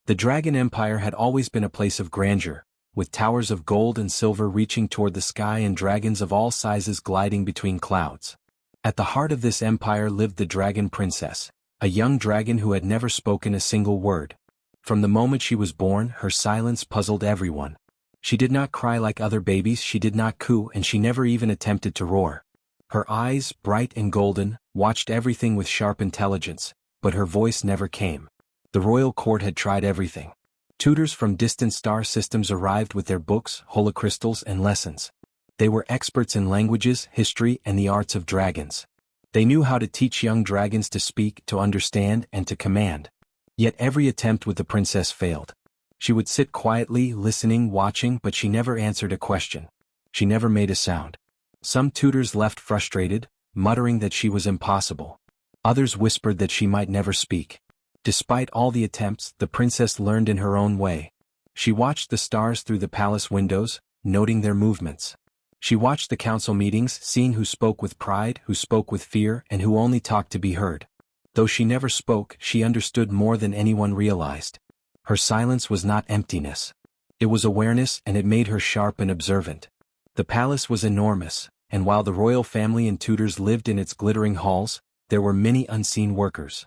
The Dragon Empire had always been a place of grandeur, with towers of gold and silver reaching toward the sky and dragons of all sizes gliding between clouds. At the heart of this empire lived the Dragon Princess, a young dragon who had never spoken a single word. From the moment she was born, her silence puzzled everyone. She did not cry like other babies, she did not coo, and she never even attempted to roar. Her eyes, bright and golden, watched everything with sharp intelligence, but her voice never came. The royal court had tried everything. Tutors from distant star systems arrived with their books, holocrystals, and lessons. They were experts in languages, history, and the arts of dragons. They knew how to teach young dragons to speak, to understand, and to command. Yet every attempt with the princess failed. She would sit quietly, listening, watching, but she never answered a question. She never made a sound. Some tutors left frustrated, muttering that she was impossible. Others whispered that she might never speak. Despite all the attempts, the princess learned in her own way. She watched the stars through the palace windows, noting their movements. She watched the council meetings, seeing who spoke with pride, who spoke with fear, and who only talked to be heard. Though she never spoke, she understood more than anyone realized. Her silence was not emptiness. It was awareness, and it made her sharp and observant. The palace was enormous, and while the royal family and tutors lived in its glittering halls, there were many unseen workers.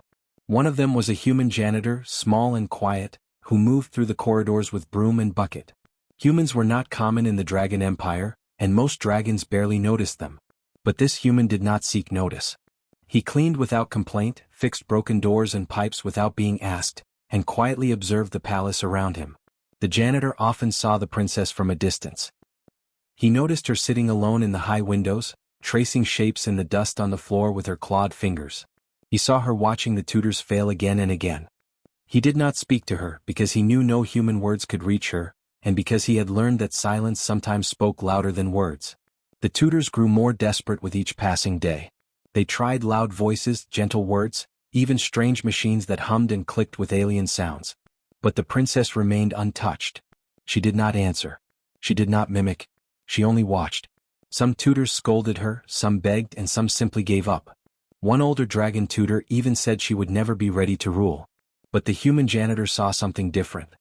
One of them was a human janitor, small and quiet, who moved through the corridors with broom and bucket. Humans were not common in the Dragon Empire, and most dragons barely noticed them. But this human did not seek notice. He cleaned without complaint, fixed broken doors and pipes without being asked, and quietly observed the palace around him. The janitor often saw the princess from a distance. He noticed her sitting alone in the high windows, tracing shapes in the dust on the floor with her clawed fingers. He saw her watching the tutors fail again and again. He did not speak to her because he knew no human words could reach her, and because he had learned that silence sometimes spoke louder than words. The tutors grew more desperate with each passing day. They tried loud voices, gentle words, even strange machines that hummed and clicked with alien sounds. But the princess remained untouched. She did not answer. She did not mimic. She only watched. Some tutors scolded her, some begged, and some simply gave up. One older dragon tutor even said she would never be ready to rule. But the human janitor saw something different.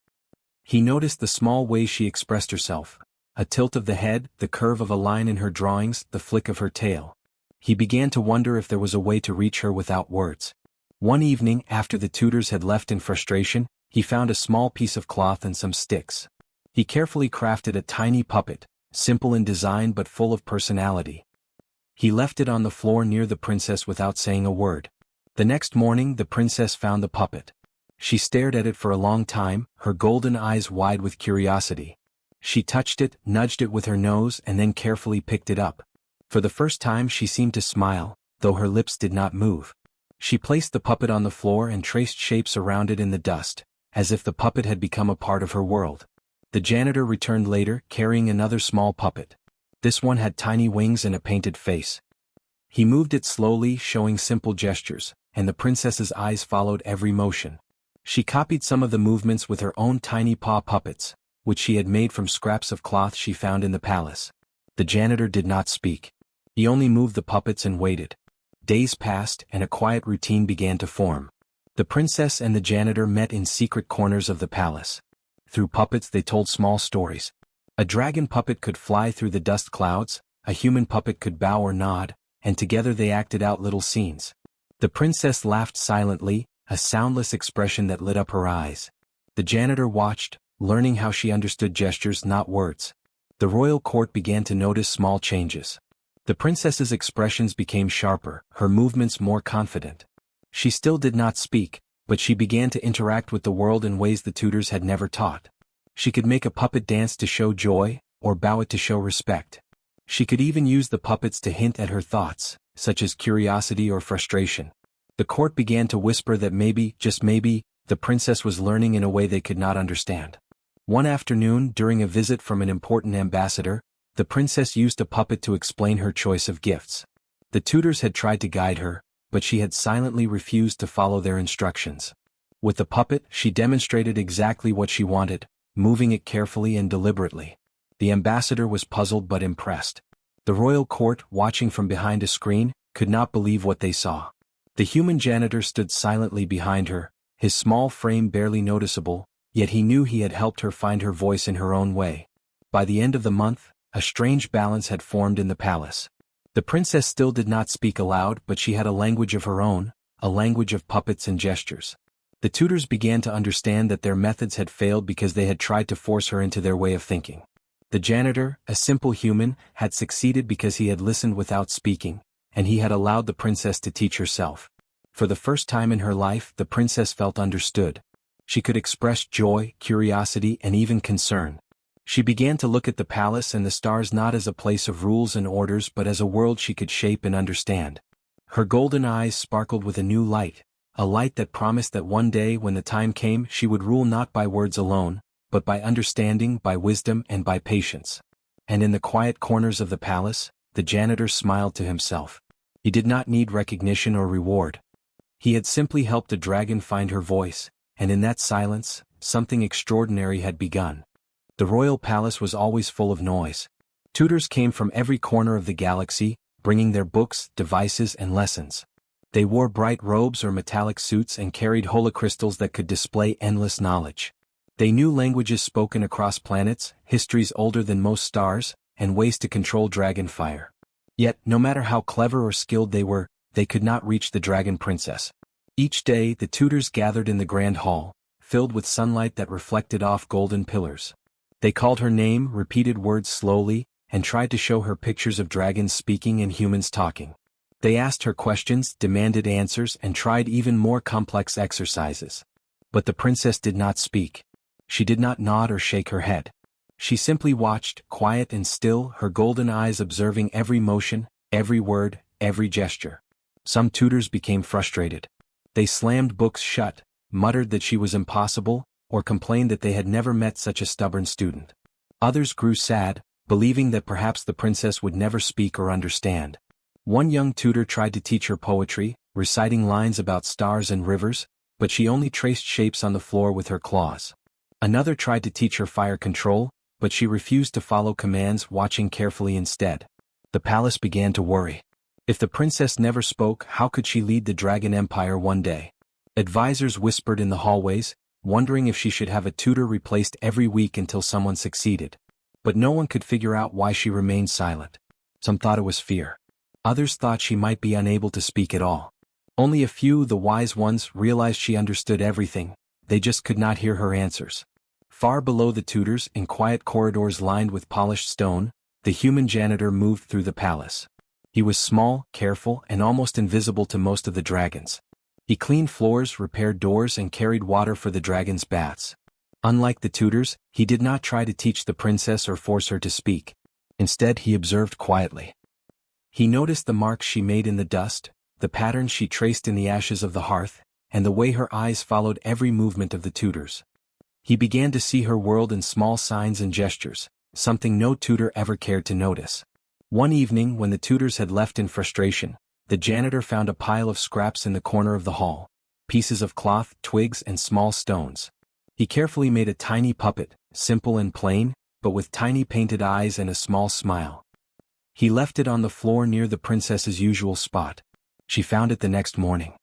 He noticed the small ways she expressed herself, a tilt of the head, the curve of a line in her drawings, the flick of her tail. He began to wonder if there was a way to reach her without words. One evening, after the tutors had left in frustration, he found a small piece of cloth and some sticks. He carefully crafted a tiny puppet, simple in design but full of personality. He left it on the floor near the princess without saying a word. The next morning, the princess found the puppet. She stared at it for a long time, her golden eyes wide with curiosity. She touched it, nudged it with her nose, and then carefully picked it up. For the first time she seemed to smile, though her lips did not move. She placed the puppet on the floor and traced shapes around it in the dust, as if the puppet had become a part of her world. The janitor returned later, carrying another small puppet. This one had tiny wings and a painted face. He moved it slowly, showing simple gestures, and the princess's eyes followed every motion. She copied some of the movements with her own tiny paw puppets, which she had made from scraps of cloth she found in the palace. The janitor did not speak. He only moved the puppets and waited. Days passed, and a quiet routine began to form. The princess and the janitor met in secret corners of the palace. Through puppets they told small stories. A dragon puppet could fly through the dust clouds, a human puppet could bow or nod, and together they acted out little scenes. The princess laughed silently, a soundless expression that lit up her eyes. The janitor watched, learning how she understood gestures, not words. The royal court began to notice small changes. The princess's expressions became sharper, her movements more confident. She still did not speak, but she began to interact with the world in ways the tutors had never taught. She could make a puppet dance to show joy, or bow it to show respect. She could even use the puppets to hint at her thoughts, such as curiosity or frustration. The court began to whisper that maybe, just maybe, the princess was learning in a way they could not understand. One afternoon, during a visit from an important ambassador, the princess used a puppet to explain her choice of gifts. The tutors had tried to guide her, but she had silently refused to follow their instructions. With the puppet, she demonstrated exactly what she wanted, moving it carefully and deliberately. The ambassador was puzzled but impressed. The royal court, watching from behind a screen, could not believe what they saw. The human janitor stood silently behind her, his small frame barely noticeable, Yet he knew he had helped her find her voice in her own way. By the end of the month, a strange balance had formed in the palace. The princess still did not speak aloud, but she had a language of her own, a language of puppets and gestures. The tutors began to understand that their methods had failed because they had tried to force her into their way of thinking. The janitor, a simple human, had succeeded because he had listened without speaking, and he had allowed the princess to teach herself. For the first time in her life, the princess felt understood. She could express joy, curiosity, and even concern. She began to look at the palace and the stars not as a place of rules and orders but as a world she could shape and understand. Her golden eyes sparkled with a new light, a light that promised that one day when the time came she would rule not by words alone, but by understanding, by wisdom, and by patience. And in the quiet corners of the palace, the janitor smiled to himself. He did not need recognition or reward. He had simply helped a dragon find her voice, and in that silence, something extraordinary had begun. The royal palace was always full of noise. Tutors came from every corner of the galaxy, bringing their books, devices, and lessons. They wore bright robes or metallic suits and carried holocrystals that could display endless knowledge. They knew languages spoken across planets, histories older than most stars, and ways to control dragon fire. Yet, no matter how clever or skilled they were, they could not reach the dragon princess. Each day, the tutors gathered in the grand hall, filled with sunlight that reflected off golden pillars. They called her name, repeated words slowly, and tried to show her pictures of dragons speaking and humans talking. They asked her questions, demanded answers, and tried even more complex exercises. But the princess did not speak. She did not nod or shake her head. She simply watched, quiet and still, her golden eyes observing every motion, every word, every gesture. Some tutors became frustrated. They slammed books shut, muttered that she was impossible, or complained that they had never met such a stubborn student. Others grew sad, believing that perhaps the princess would never speak or understand. One young tutor tried to teach her poetry, reciting lines about stars and rivers, but she only traced shapes on the floor with her claws. Another tried to teach her fire control, but she refused to follow commands, watching carefully instead. The palace began to worry. If the princess never spoke, how could she lead the Dragon Empire one day? Advisors whispered in the hallways, wondering if she should have a tutor replaced every week until someone succeeded. But no one could figure out why she remained silent. Some thought it was fear. Others thought she might be unable to speak at all. Only a few, the wise ones, realized she understood everything. They just could not hear her answers. Far below the tutors, in quiet corridors lined with polished stone, the human janitor moved through the palace. He was small, careful, and almost invisible to most of the dragons. He cleaned floors, repaired doors, and carried water for the dragons' baths. Unlike the tutors, he did not try to teach the princess or force her to speak. Instead, he observed quietly. He noticed the marks she made in the dust, the patterns she traced in the ashes of the hearth, and the way her eyes followed every movement of the tutors. He began to see her world in small signs and gestures, something no tutor ever cared to notice. One evening, when the tutors had left in frustration, the janitor found a pile of scraps in the corner of the hall, pieces of cloth, twigs, and small stones. He carefully made a tiny puppet, simple and plain, but with tiny painted eyes and a small smile. He left it on the floor near the princess's usual spot. She found it the next morning.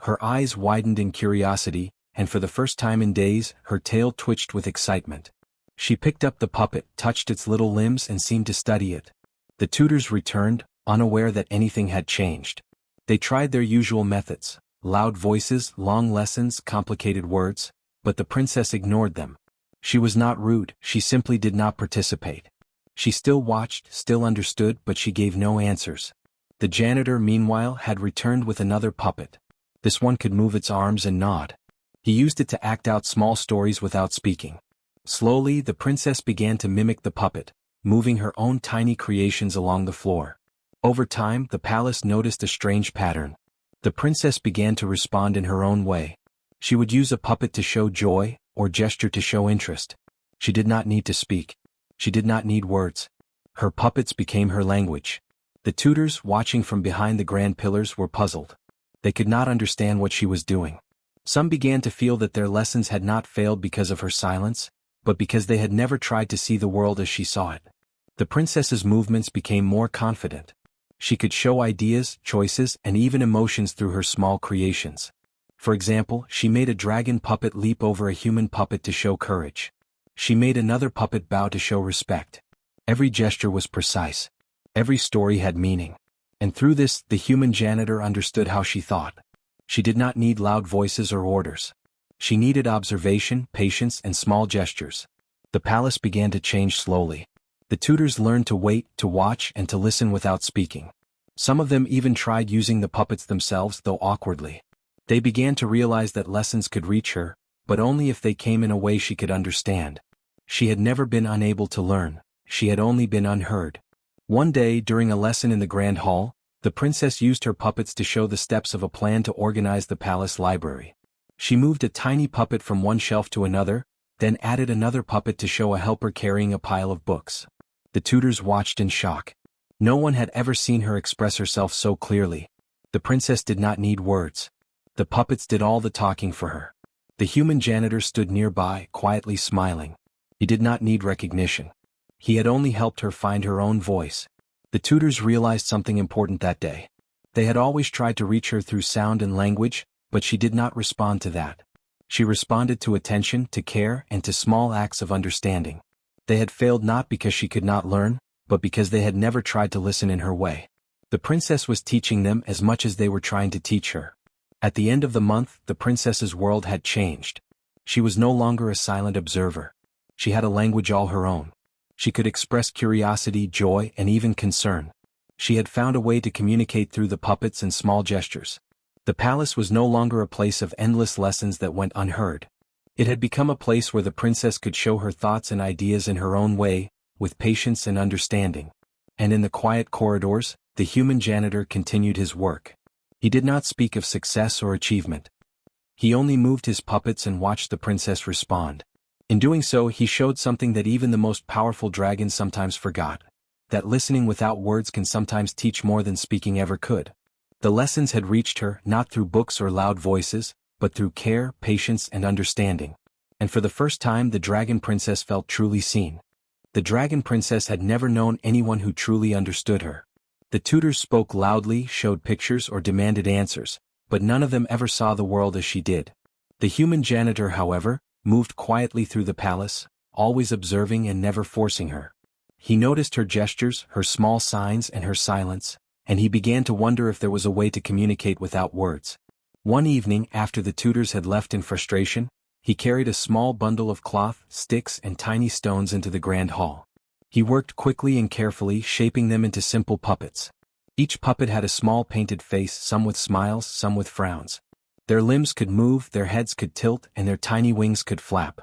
Her eyes widened in curiosity, and for the first time in days, her tail twitched with excitement. She picked up the puppet, touched its little limbs, and seemed to study it. The tutors returned, unaware that anything had changed. They tried their usual methods, loud voices, long lessons, complicated words, but the princess ignored them. She was not rude, she simply did not participate. She still watched, still understood, but she gave no answers. The janitor, meanwhile, had returned with another puppet. This one could move its arms and nod. He used it to act out small stories without speaking. Slowly, the princess began to mimic the puppet, moving her own tiny creations along the floor. Over time, the palace noticed a strange pattern. The princess began to respond in her own way. She would use a puppet to show joy, or gesture to show interest. She did not need to speak. She did not need words. Her puppets became her language. The tutors, watching from behind the grand pillars, were puzzled. They could not understand what she was doing. Some began to feel that their lessons had not failed because of her silence, but because they had never tried to see the world as she saw it. The princess's movements became more confident. She could show ideas, choices, and even emotions through her small creations. For example, she made a dragon puppet leap over a human puppet to show courage. She made another puppet bow to show respect. Every gesture was precise. Every story had meaning. And through this, the human janitor understood how she thought. She did not need loud voices or orders. She needed observation, patience, and small gestures. The palace began to change slowly. The tutors learned to wait, to watch, and to listen without speaking. Some of them even tried using the puppets themselves, though awkwardly. They began to realize that lessons could reach her, but only if they came in a way she could understand. She had never been unable to learn, she had only been unheard. One day, during a lesson in the Grand Hall, the princess used her puppets to show the steps of a plan to organize the palace library. She moved a tiny puppet from one shelf to another, then added another puppet to show a helper carrying a pile of books. The tutors watched in shock. No one had ever seen her express herself so clearly. The princess did not need words. The puppets did all the talking for her. The human janitor stood nearby, quietly smiling. He did not need recognition. He had only helped her find her own voice. The tutors realized something important that day. They had always tried to reach her through sound and language, but she did not respond to that. She responded to attention, to care, and to small acts of understanding. They had failed not because she could not learn, but because they had never tried to listen in her way. The princess was teaching them as much as they were trying to teach her. At the end of the month, the princess's world had changed. She was no longer a silent observer. She had a language all her own. She could express curiosity, joy, and even concern. She had found a way to communicate through the puppets and small gestures. The palace was no longer a place of endless lessons that went unheard. It had become a place where the princess could show her thoughts and ideas in her own way, with patience and understanding. And in the quiet corridors, the human janitor continued his work. He did not speak of success or achievement. He only moved his puppets and watched the princess respond. In doing so, he showed something that even the most powerful dragons sometimes forgot: that listening without words can sometimes teach more than speaking ever could. The lessons had reached her not through books or loud voices, but through care, patience, and understanding. And for the first time, the dragon princess felt truly seen. The dragon princess had never known anyone who truly understood her. The tutors spoke loudly, showed pictures, or demanded answers, but none of them ever saw the world as she did. The human janitor, however, moved quietly through the palace, always observing and never forcing her. He noticed her gestures, her small signs, and her silence, and he began to wonder if there was a way to communicate without words. One evening, after the tutors had left in frustration, he carried a small bundle of cloth, sticks, and tiny stones into the grand hall. He worked quickly and carefully, shaping them into simple puppets. Each puppet had a small painted face, some with smiles, some with frowns. Their limbs could move, their heads could tilt, and their tiny wings could flap.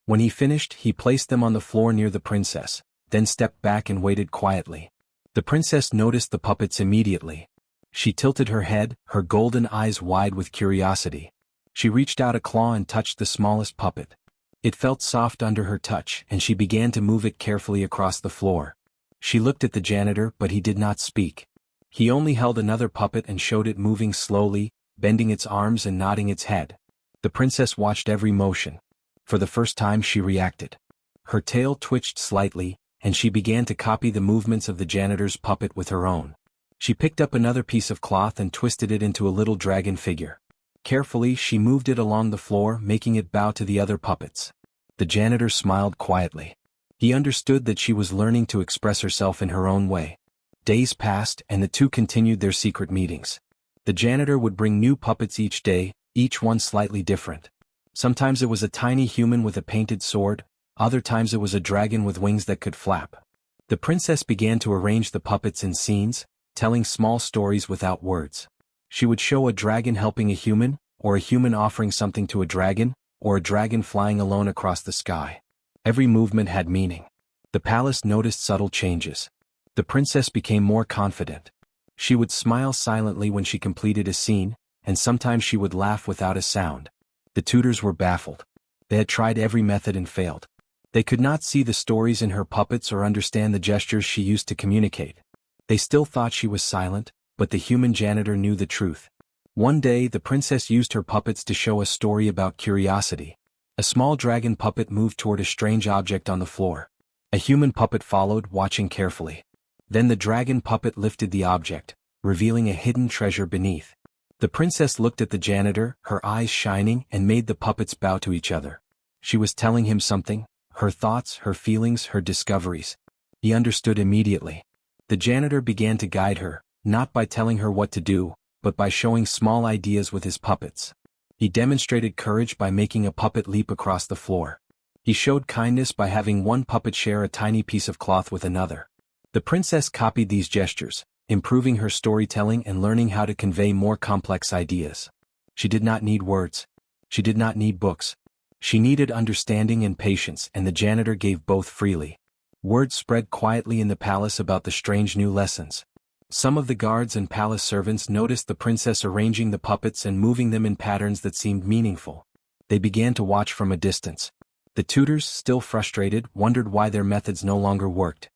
When he finished, he placed them on the floor near the princess, then stepped back and waited quietly. The princess noticed the puppets immediately. She tilted her head, her golden eyes wide with curiosity. She reached out a claw and touched the smallest puppet. It felt soft under her touch, and she began to move it carefully across the floor. She looked at the janitor, but he did not speak. He only held another puppet and showed it moving slowly, bending its arms and nodding its head. The princess watched every motion. For the first time she reacted. Her tail twitched slightly, and she began to copy the movements of the janitor's puppet with her own. She picked up another piece of cloth and twisted it into a little dragon figure. Carefully, she moved it along the floor, making it bow to the other puppets. The janitor smiled quietly. He understood that she was learning to express herself in her own way. Days passed, and the two continued their secret meetings. The janitor would bring new puppets each day, each one slightly different. Sometimes it was a tiny human with a painted sword, other times it was a dragon with wings that could flap. The princess began to arrange the puppets in scenes, telling small stories without words. She would show a dragon helping a human, or a human offering something to a dragon, or a dragon flying alone across the sky. Every movement had meaning. The palace noticed subtle changes. The princess became more confident. She would smile silently when she completed a scene, and sometimes she would laugh without a sound. The tutors were baffled. They had tried every method and failed. They could not see the stories in her puppets or understand the gestures she used to communicate. They still thought she was silent, but the human janitor knew the truth. One day, the princess used her puppets to show a story about curiosity. A small dragon puppet moved toward a strange object on the floor. A human puppet followed, watching carefully. Then the dragon puppet lifted the object, revealing a hidden treasure beneath. The princess looked at the janitor, her eyes shining, and made the puppets bow to each other. She was telling him something, her thoughts, her feelings, her discoveries. He understood immediately. The janitor began to guide her, not by telling her what to do, but by showing small ideas with his puppets. He demonstrated courage by making a puppet leap across the floor. He showed kindness by having one puppet share a tiny piece of cloth with another. The princess copied these gestures, improving her storytelling and learning how to convey more complex ideas. She did not need words. She did not need books. She needed understanding and patience, and the janitor gave both freely. Word spread quietly in the palace about the strange new lessons. Some of the guards and palace servants noticed the princess arranging the puppets and moving them in patterns that seemed meaningful. They began to watch from a distance. The tutors, still frustrated, wondered why their methods no longer worked.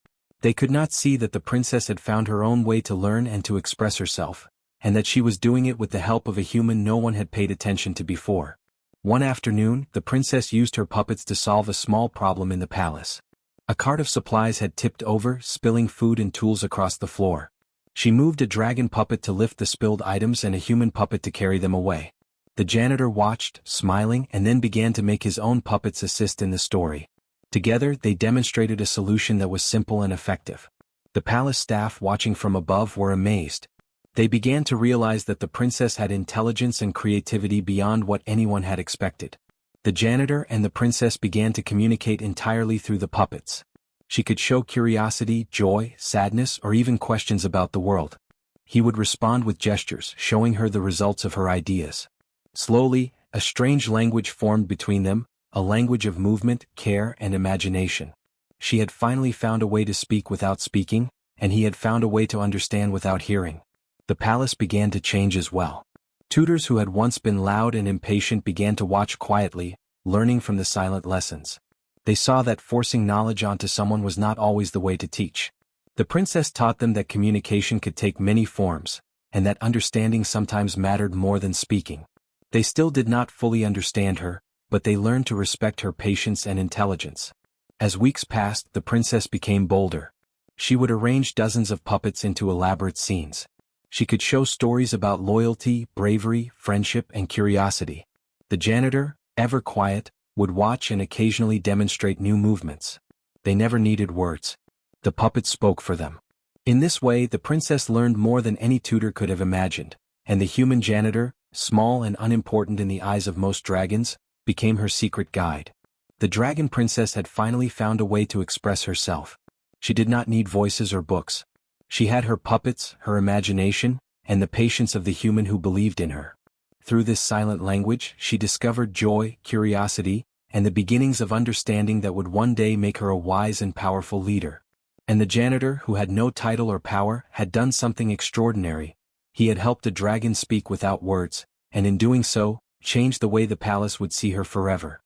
They could not see that the princess had found her own way to learn and to express herself, and that she was doing it with the help of a human no one had paid attention to before. One afternoon, the princess used her puppets to solve a small problem in the palace. A cart of supplies had tipped over, spilling food and tools across the floor. She moved a dragon puppet to lift the spilled items and a human puppet to carry them away. The janitor watched, smiling, and then began to make his own puppets assist in the story. Together, they demonstrated a solution that was simple and effective. The palace staff watching from above were amazed. They began to realize that the princess had intelligence and creativity beyond what anyone had expected. The janitor and the princess began to communicate entirely through the puppets. She could show curiosity, joy, sadness, or even questions about the world. He would respond with gestures, showing her the results of her ideas. Slowly, a strange language formed between them, a language of movement, care, and imagination. She had finally found a way to speak without speaking, and he had found a way to understand without hearing. The palace began to change as well. Tutors who had once been loud and impatient began to watch quietly, learning from the silent lessons. They saw that forcing knowledge onto someone was not always the way to teach. The princess taught them that communication could take many forms, and that understanding sometimes mattered more than speaking. They still did not fully understand her, but they learned to respect her patience and intelligence. As weeks passed, the princess became bolder. She would arrange dozens of puppets into elaborate scenes. She could show stories about loyalty, bravery, friendship, and curiosity. The janitor, ever quiet, would watch and occasionally demonstrate new movements. They never needed words. The puppets spoke for them. In this way, the princess learned more than any tutor could have imagined, and the human janitor, small and unimportant in the eyes of most dragons, became her secret guide. The dragon princess had finally found a way to express herself. She did not need voices or books. She had her puppets, her imagination, and the patience of the human who believed in her. Through this silent language, she discovered joy, curiosity, and the beginnings of understanding that would one day make her a wise and powerful leader. And the janitor, who had no title or power, had done something extraordinary. He had helped a dragon speak without words, and in doing so, changed the way the palace would see her forever.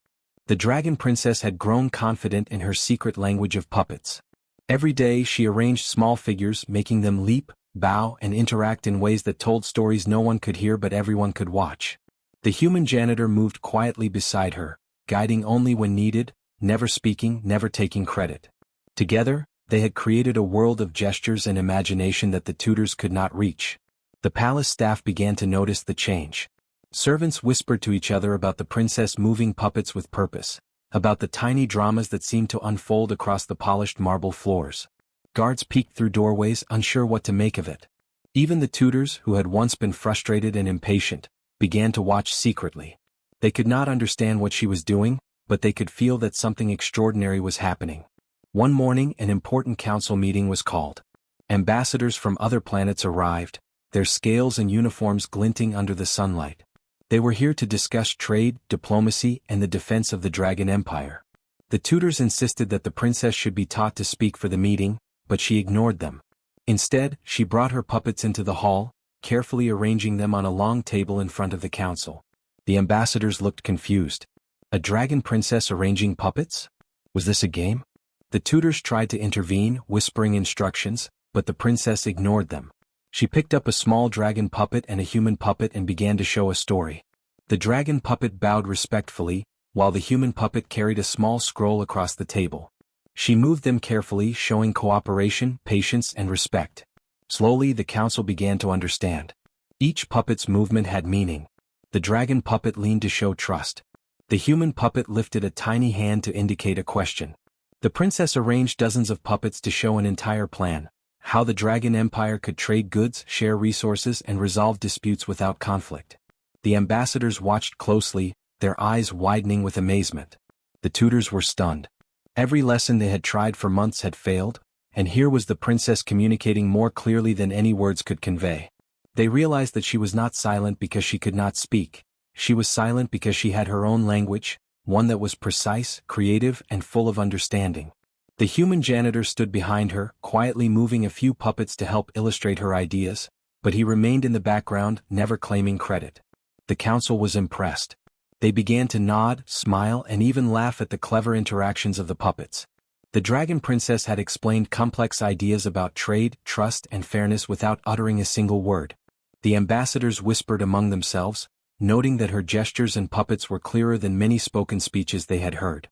The dragon princess had grown confident in her secret language of puppets. Every day she arranged small figures, making them leap, bow, and interact in ways that told stories no one could hear but everyone could watch. The human janitor moved quietly beside her, guiding only when needed, never speaking, never taking credit. Together, they had created a world of gestures and imagination that the tutors could not reach. The palace staff began to notice the change. Servants whispered to each other about the princess moving puppets with purpose, about the tiny dramas that seemed to unfold across the polished marble floors. Guards peeked through doorways, unsure what to make of it. Even the tutors, who had once been frustrated and impatient, began to watch secretly. They could not understand what she was doing, but they could feel that something extraordinary was happening. One morning, an important council meeting was called. Ambassadors from other planets arrived, their scales and uniforms glinting under the sunlight. They were here to discuss trade, diplomacy, and the defense of the Dragon Empire. The tutors insisted that the princess should be taught to speak for the meeting, but she ignored them. Instead, she brought her puppets into the hall, carefully arranging them on a long table in front of the council. The ambassadors looked confused. A dragon princess arranging puppets? Was this a game? The tutors tried to intervene, whispering instructions, but the princess ignored them. She picked up a small dragon puppet and a human puppet and began to show a story. The dragon puppet bowed respectfully, while the human puppet carried a small scroll across the table. She moved them carefully, showing cooperation, patience, and respect. Slowly, the council began to understand. Each puppet's movement had meaning. The dragon puppet leaned to show trust. The human puppet lifted a tiny hand to indicate a question. The princess arranged dozens of puppets to show an entire plan, how the Dragon Empire could trade goods, share resources, and resolve disputes without conflict. The ambassadors watched closely, their eyes widening with amazement. The tutors were stunned. Every lesson they had tried for months had failed, and here was the princess communicating more clearly than any words could convey. They realized that she was not silent because she could not speak. She was silent because she had her own language, one that was precise, creative, and full of understanding. The human janitor stood behind her, quietly moving a few puppets to help illustrate her ideas, but he remained in the background, never claiming credit. The council was impressed. They began to nod, smile, and even laugh at the clever interactions of the puppets. The dragon princess had explained complex ideas about trade, trust, and fairness without uttering a single word. The ambassadors whispered among themselves, noting that her gestures and puppets were clearer than many spoken speeches they had heard.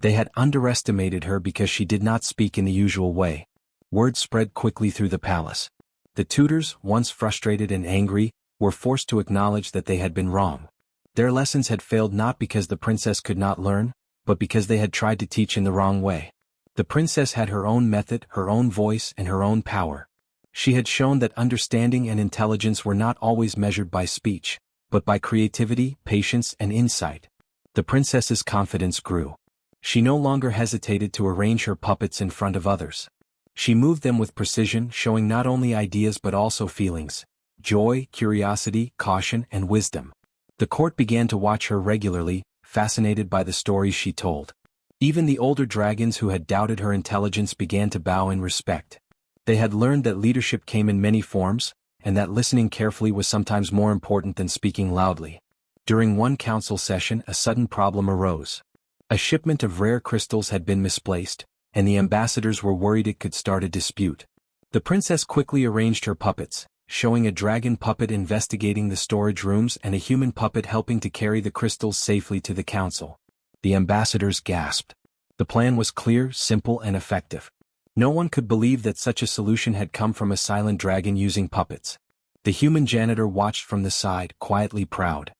They had underestimated her because she did not speak in the usual way. Word spread quickly through the palace. The tutors, once frustrated and angry, were forced to acknowledge that they had been wrong. Their lessons had failed not because the princess could not learn, but because they had tried to teach in the wrong way. The princess had her own method, her own voice, and her own power. She had shown that understanding and intelligence were not always measured by speech, but by creativity, patience, and insight. The princess's confidence grew. She no longer hesitated to arrange her puppets in front of others. She moved them with precision, showing not only ideas but also feelings: joy, curiosity, caution, and wisdom. The court began to watch her regularly, fascinated by the stories she told. Even the older dragons who had doubted her intelligence began to bow in respect. They had learned that leadership came in many forms, and that listening carefully was sometimes more important than speaking loudly. During one council session, a sudden problem arose. A shipment of rare crystals had been misplaced, and the ambassadors were worried it could start a dispute. The princess quickly arranged her puppets, showing a dragon puppet investigating the storage rooms and a human puppet helping to carry the crystals safely to the council. The ambassadors gasped. The plan was clear, simple, and effective. No one could believe that such a solution had come from a silent dragon using puppets. The human janitor watched from the side, quietly proud.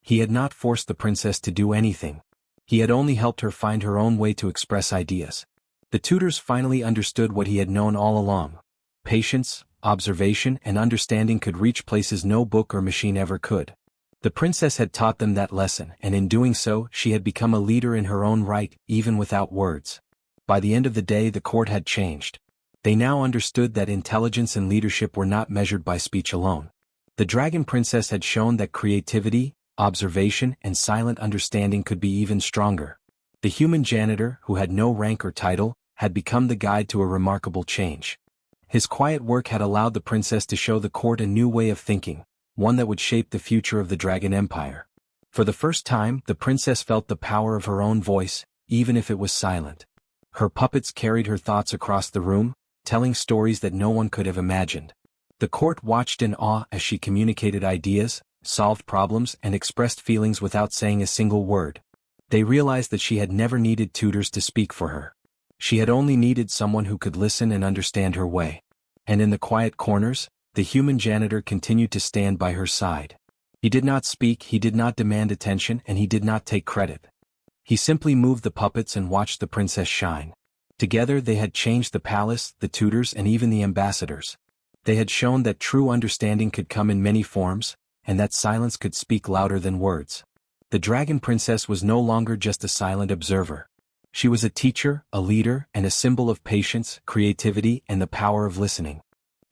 He had not forced the princess to do anything. He had only helped her find her own way to express ideas. The tutors finally understood what he had known all along. Patience, observation, and understanding could reach places no book or machine ever could. The princess had taught them that lesson, and in doing so, she had become a leader in her own right, even without words. By the end of the day, the court had changed. They now understood that intelligence and leadership were not measured by speech alone. The dragon princess had shown that creativity, observation, and silent understanding could be even stronger. The human janitor, who had no rank or title, had become the guide to a remarkable change. His quiet work had allowed the princess to show the court a new way of thinking, one that would shape the future of the Dragon Empire. For the first time, the princess felt the power of her own voice, even if it was silent. Her puppets carried her thoughts across the room, telling stories that no one could have imagined. The court watched in awe as she communicated ideas, solved problems, and expressed feelings without saying a single word. They realized that she had never needed tutors to speak for her. She had only needed someone who could listen and understand her way. And in the quiet corners, the human janitor continued to stand by her side. He did not speak, he did not demand attention, and he did not take credit. He simply moved the puppets and watched the princess shine. Together they had changed the palace, the tutors, and even the ambassadors. They had shown that true understanding could come in many forms, and that silence could speak louder than words. The dragon princess was no longer just a silent observer. She was a teacher, a leader, and a symbol of patience, creativity, and the power of listening.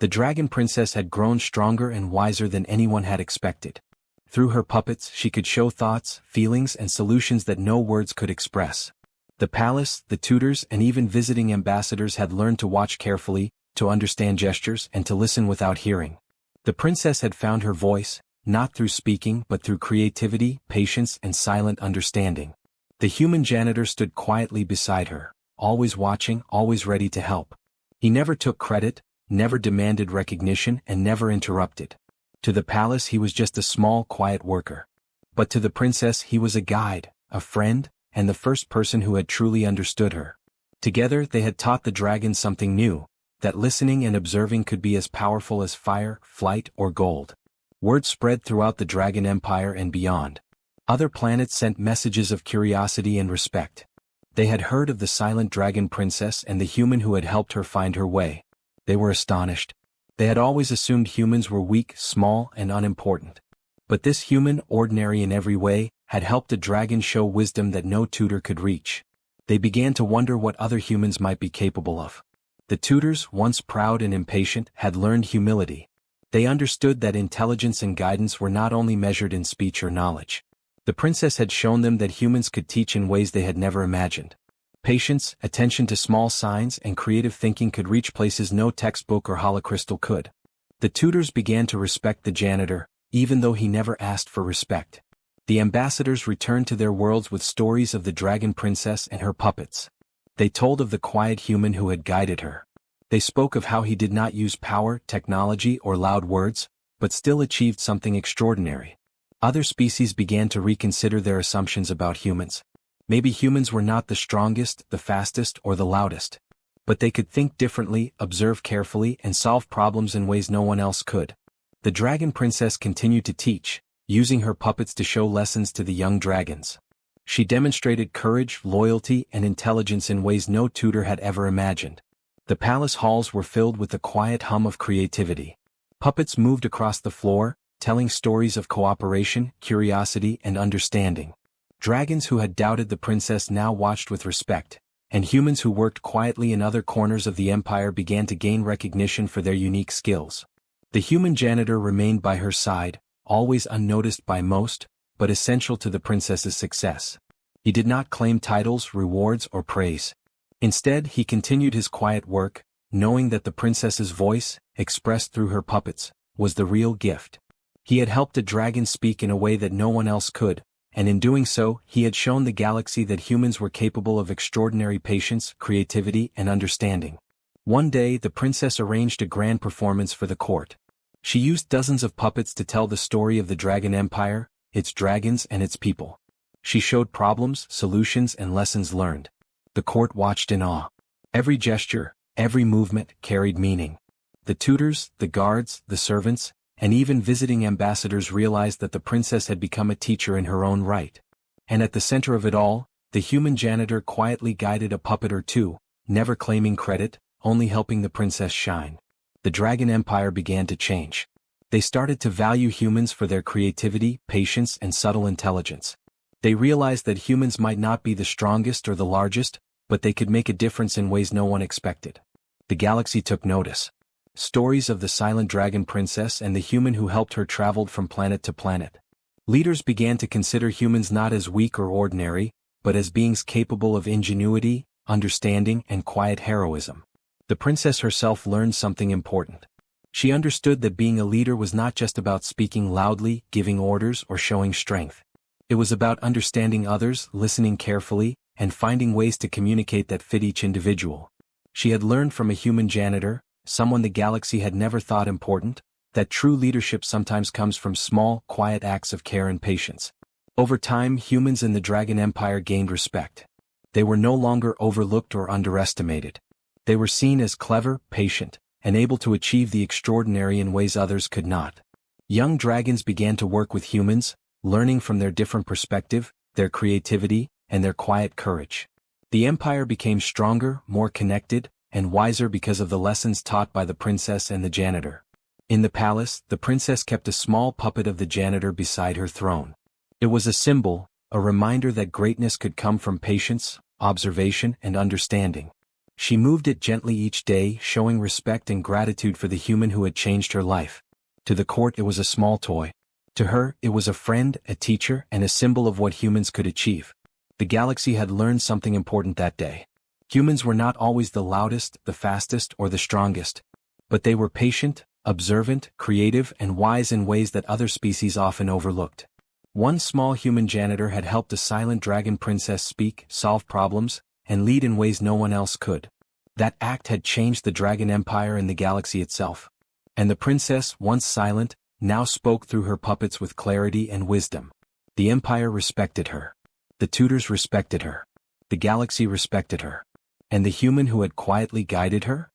The dragon princess had grown stronger and wiser than anyone had expected. Through her puppets, she could show thoughts, feelings, and solutions that no words could express. The palace, the tutors, and even visiting ambassadors had learned to watch carefully, to understand gestures, and to listen without hearing. The princess had found her voice, not through speaking but through creativity, patience, and silent understanding. The human janitor stood quietly beside her, always watching, always ready to help. He never took credit, never demanded recognition, and never interrupted. To the palace he was just a small, quiet worker. But to the princess he was a guide, a friend, and the first person who had truly understood her. Together they had taught the dragon something new, that listening and observing could be as powerful as fire, flight, or gold. Word spread throughout the Dragon Empire and beyond. Other planets sent messages of curiosity and respect. They had heard of the silent dragon princess and the human who had helped her find her way. They were astonished. They had always assumed humans were weak, small, and unimportant. But this human, ordinary in every way, had helped a dragon show wisdom that no tutor could reach. They began to wonder what other humans might be capable of. The tutors, once proud and impatient, had learned humility. They understood that intelligence and guidance were not only measured in speech or knowledge. The princess had shown them that humans could teach in ways they had never imagined. Patience, attention to small signs, and creative thinking could reach places no textbook or holocrystal could. The tutors began to respect the janitor, even though he never asked for respect. The ambassadors returned to their worlds with stories of the dragon princess and her puppets. They told of the quiet human who had guided her. They spoke of how he did not use power, technology, or loud words, but still achieved something extraordinary. Other species began to reconsider their assumptions about humans. Maybe humans were not the strongest, the fastest, or the loudest. But they could think differently, observe carefully, and solve problems in ways no one else could. The dragon princess continued to teach, using her puppets to show lessons to the young dragons. She demonstrated courage, loyalty, and intelligence in ways no tutor had ever imagined. The palace halls were filled with the quiet hum of creativity. Puppets moved across the floor, telling stories of cooperation, curiosity, and understanding. Dragons who had doubted the princess now watched with respect, and humans who worked quietly in other corners of the empire began to gain recognition for their unique skills. The human janitor remained by her side, always unnoticed by most, but essential to the princess's success. He did not claim titles, rewards, or praise. Instead, he continued his quiet work, knowing that the princess's voice, expressed through her puppets, was the real gift. He had helped a dragon speak in a way that no one else could, and in doing so, he had shown the galaxy that humans were capable of extraordinary patience, creativity, and understanding. One day, the princess arranged a grand performance for the court. She used dozens of puppets to tell the story of the Dragon Empire, its dragons, and its people. She showed problems, solutions, and lessons learned. The court watched in awe. Every gesture, every movement carried meaning. The tutors, the guards, the servants, and even visiting ambassadors realized that the princess had become a teacher in her own right. And at the center of it all, the human janitor quietly guided a puppet or two, never claiming credit, only helping the princess shine. The Dragon Empire began to change. They started to value humans for their creativity, patience, and subtle intelligence. They realized that humans might not be the strongest or the largest, but they could make a difference in ways no one expected. The galaxy took notice. Stories of the silent dragon princess and the human who helped her traveled from planet to planet. Leaders began to consider humans not as weak or ordinary, but as beings capable of ingenuity, understanding, and quiet heroism. The princess herself learned something important. She understood that being a leader was not just about speaking loudly, giving orders, or showing strength. It was about understanding others, listening carefully, and finding ways to communicate that fit each individual. She had learned from a human janitor, someone the galaxy had never thought important, that true leadership sometimes comes from small, quiet acts of care and patience. Over time, humans in the Dragon Empire gained respect. They were no longer overlooked or underestimated. They were seen as clever, patient, and able to achieve the extraordinary in ways others could not. Young dragons began to work with humans, learning from their different perspective, their creativity, and their quiet courage. The empire became stronger, more connected, and wiser because of the lessons taught by the princess and the janitor. In the palace, the princess kept a small puppet of the janitor beside her throne. It was a symbol, a reminder that greatness could come from patience, observation, and understanding. She moved it gently each day, showing respect and gratitude for the human who had changed her life. To the court it was a small toy. To her, it was a friend, a teacher, and a symbol of what humans could achieve. The galaxy had learned something important that day. Humans were not always the loudest, the fastest, or the strongest. But they were patient, observant, creative, and wise in ways that other species often overlooked. One small human janitor had helped a silent dragon princess speak, solve problems, and lead in ways no one else could. That act had changed the Dragon Empire and the galaxy itself. And the princess, once silent, now spoke through her puppets with clarity and wisdom. The empire respected her. The tutors respected her. The galaxy respected her. And the human who had quietly guided her?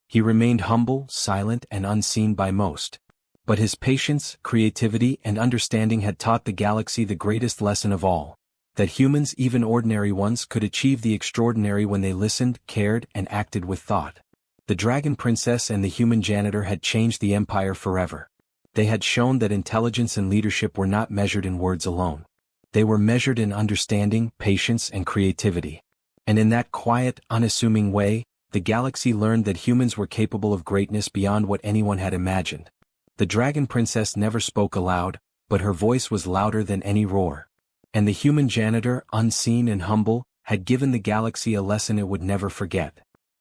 He remained humble, silent, and unseen by most. But his patience, creativity, and understanding had taught the galaxy the greatest lesson of all: that humans, even ordinary ones, could achieve the extraordinary when they listened, cared, and acted with thought. The Dragon Princess and the human janitor had changed the Empire forever. They had shown that intelligence and leadership were not measured in words alone. They were measured in understanding, patience, and creativity. And in that quiet, unassuming way, the galaxy learned that humans were capable of greatness beyond what anyone had imagined. The Dragon Princess never spoke aloud, but her voice was louder than any roar. And the human janitor, unseen and humble, had given the galaxy a lesson it would never forget.